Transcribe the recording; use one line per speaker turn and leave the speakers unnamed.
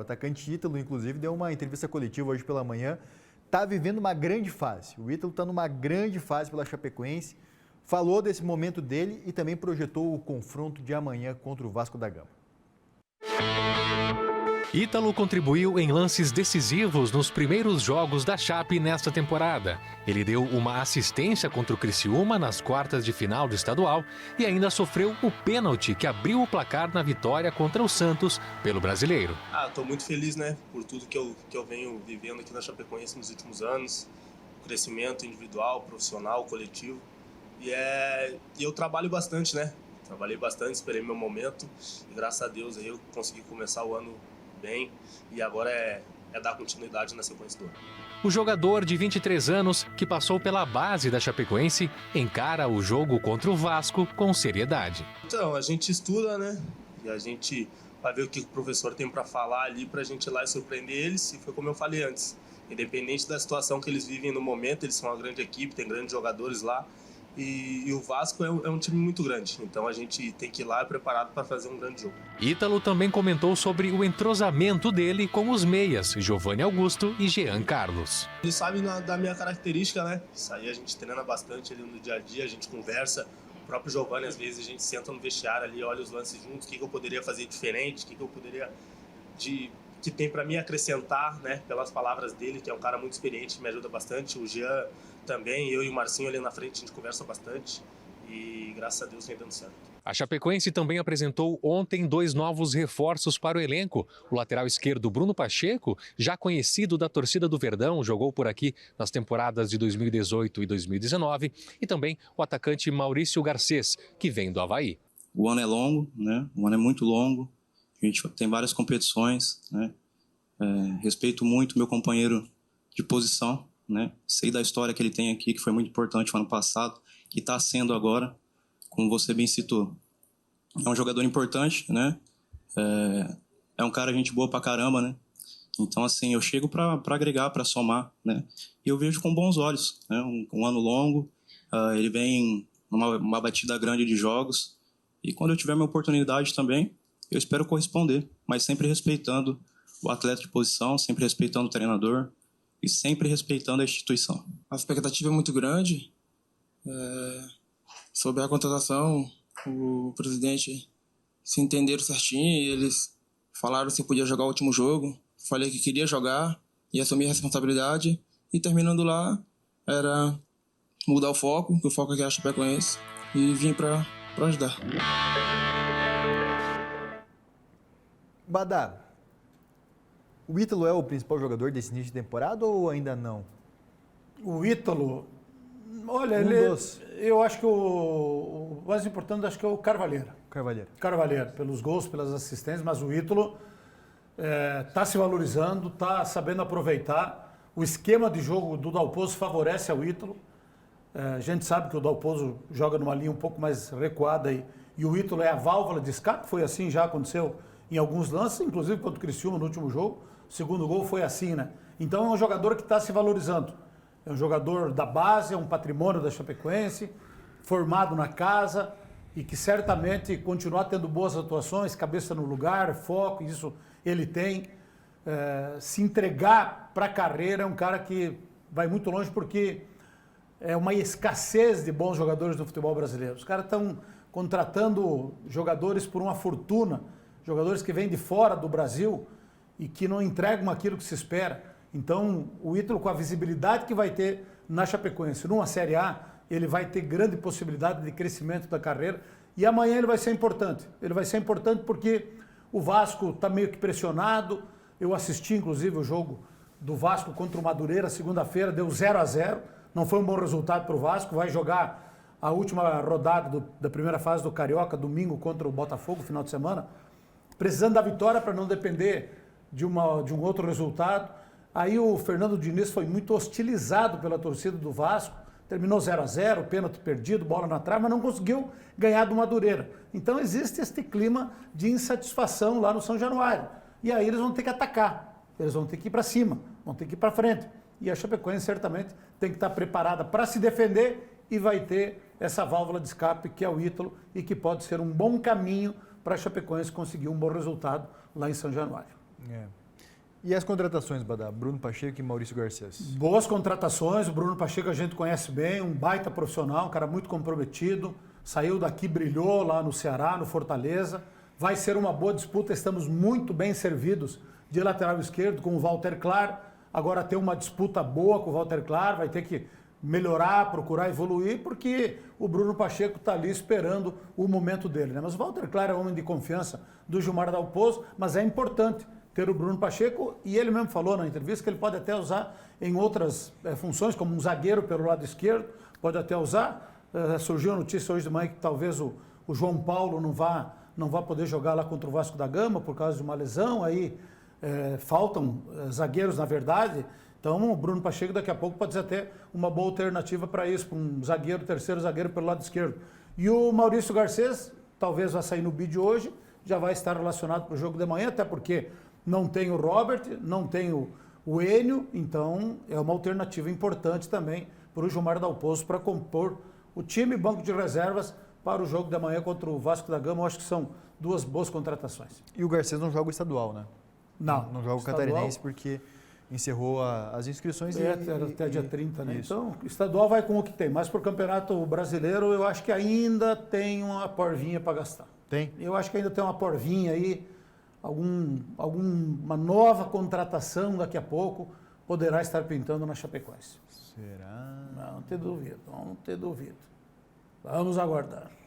O atacante Ítalo, inclusive, deu uma entrevista coletiva hoje pela manhã. Está vivendo uma grande fase. O Ítalo está numa grande fase pela Chapecoense. Falou desse momento dele e também projetou o confronto de amanhã contra o Vasco da Gama.
Ítalo contribuiu em lances decisivos nos primeiros jogos da Chape nesta temporada. Ele deu uma assistência contra o Criciúma nas quartas de final do estadual e ainda sofreu o pênalti que abriu o placar na vitória contra o Santos pelo Brasileiro.
Estou muito feliz, né, por tudo que eu venho vivendo aqui na Chapecoense nos últimos anos. O crescimento individual, profissional, coletivo. E eu trabalho bastante, né? Trabalhei bastante, esperei meu momento e graças a Deus eu consegui começar o ano bem e agora é dar continuidade na sequência do ano.
O jogador de 23 anos, que passou pela base da Chapecoense, encara o jogo contra o Vasco com seriedade.
Então, a gente estuda, né? E a gente vai ver o que o professor tem para falar ali para a gente ir lá e surpreender eles. E foi como eu falei antes, independente da situação que eles vivem no momento, eles são uma grande equipe, tem grandes jogadores lá. E o Vasco é um time muito grande, então a gente tem que ir lá preparado para fazer um grande jogo.
Ítalo também comentou sobre o entrosamento dele com os meias, Giovanni Augusto e Jean Carlos.
Eles sabem da minha característica, né? Isso aí a gente treina bastante ali no dia a dia, a gente conversa. O próprio Giovanni, às vezes, a gente senta no vestiário ali, olha os lances juntos, o que eu poderia fazer diferente, o que eu poderia que tem para mim acrescentar, né, pelas palavras dele, que é um cara muito experiente, me ajuda bastante. O Jean também, eu e o Marcinho ali na frente, a gente conversa bastante e graças a Deus vem dando certo.
A Chapecoense também apresentou ontem 2 novos reforços para o elenco. O lateral esquerdo Bruno Pacheco, já conhecido da torcida do Verdão, jogou por aqui nas temporadas de 2018 e 2019, e também o atacante Maurício Garcês, que vem do Avaí.
O ano é longo, né? O ano é muito longo. A gente tem várias competições, né? Respeito muito meu companheiro de posição, né? Sei da história que ele tem aqui, que foi muito importante no ano passado, que está sendo agora, como você bem citou. É um jogador importante, né? É um cara gente boa pra caramba, né? Então, assim, eu chego para agregar, para somar, né? E eu vejo com bons olhos, né? Um ano longo, ele vem numa batida grande de jogos, e quando eu tiver minha oportunidade também, eu espero corresponder, mas sempre respeitando o atleta de posição, sempre respeitando o treinador e sempre respeitando a instituição.
A expectativa é muito grande. Sobre a contratação, o presidente se entenderam certinho, eles falaram se podia jogar o último jogo. Falei que queria jogar e assumir a responsabilidade. E terminando lá, era mudar o foco, que o foco aqui é a Chapecoense, e vim para ajudar.
Badá, o Ítalo é o principal jogador desse início de temporada ou ainda não?
O Ítalo, olha, eu acho que o mais importante acho que é o Carvalheiro. Carvalheiro, pelos gols, pelas assistências, mas o Ítalo está se valorizando, está sabendo aproveitar. O esquema de jogo do Dalpozo favorece ao Ítalo. A gente sabe que o Dalpozo joga numa linha um pouco mais recuada e o Ítalo é a válvula de escape, foi assim, já aconteceu em alguns lances, inclusive contra o Criciúma no último jogo. O segundo gol foi assim, né? Então é um jogador que está se valorizando. É um jogador da base, é um patrimônio da Chapecoense, formado na casa e que certamente continuar tendo boas atuações, cabeça no lugar, foco, isso ele tem. Se entregar para a carreira é um cara que vai muito longe porque é uma escassez de bons jogadores no futebol brasileiro. Os caras estão contratando jogadores por uma fortuna, jogadores que vêm de fora do Brasil e que não entregam aquilo que se espera. Então, o Ítalo, com a visibilidade que vai ter na Chapecoense, numa Série A, ele vai ter grande possibilidade de crescimento da carreira e amanhã ele vai ser importante. Ele vai ser importante porque o Vasco está meio que pressionado. Eu assisti, inclusive, o jogo do Vasco contra o Madureira, segunda-feira, deu 0-0. Não foi um bom resultado para o Vasco. Vai jogar a última rodada da primeira fase do Carioca, domingo, contra o Botafogo, final de semana, precisando da vitória para não depender de um outro resultado. Aí o Fernando Diniz foi muito hostilizado pela torcida do Vasco, terminou 0-0, pênalti perdido, bola na trave, mas não conseguiu ganhar do Madureira. Então existe este clima de insatisfação lá no São Januário. E aí eles vão ter que atacar, eles vão ter que ir para cima, vão ter que ir para frente. E a Chapecoense certamente tem que estar preparada para se defender e vai ter essa válvula de escape que é o Ítalo e que pode ser um bom caminho para a Chapecoense conseguir um bom resultado lá em São Januário.
E as contratações, Badá? Bruno Pacheco e Maurício Garcês.
Boas contratações, o Bruno Pacheco a gente conhece bem, um baita profissional, um cara muito comprometido, saiu daqui, brilhou lá no Ceará, no Fortaleza, vai ser uma boa disputa, estamos muito bem servidos de lateral esquerdo com o Walter Clar, agora tem uma disputa boa com o Walter Clar, vai ter que melhorar, procurar evoluir, porque o Bruno Pacheco está ali esperando o momento dele, né? Mas o Walter Clar é homem de confiança do Gilmar Dalpozo, mas é importante ter o Bruno Pacheco, e ele mesmo falou na entrevista que ele pode até usar em outras funções, como um zagueiro pelo lado esquerdo, pode até usar. Surgiu a notícia hoje de manhã que talvez o João Paulo não vá poder jogar lá contra o Vasco da Gama por causa de uma lesão, aí faltam zagueiros na verdade, então o Bruno Pacheco daqui a pouco pode ser até uma boa alternativa para isso, para um zagueiro, terceiro zagueiro pelo lado esquerdo. E o Maurício Garcês, talvez vá sair no bid hoje, já vai estar relacionado para o jogo de manhã, até porque não tem o Robert, não tem o Enio, então é uma alternativa importante também para o Gilmar Dalpozo para compor o time banco de reservas para o jogo de manhã contra o Vasco da Gama. Eu acho que são duas boas contratações.
E o Garcês não joga o estadual, né? Não joga o catarinense porque encerrou as inscrições.
Até dia 30, né? Isso. Então, o estadual vai com o que tem, mas para o Campeonato Brasileiro eu acho que ainda tem uma porvinha para gastar.
Tem?
Eu acho que ainda tem uma porvinha aí, alguma nova contratação daqui a pouco poderá estar pintando na Chapecoense.
Será?
Não ter dúvida, não ter dúvida. Vamos aguardar.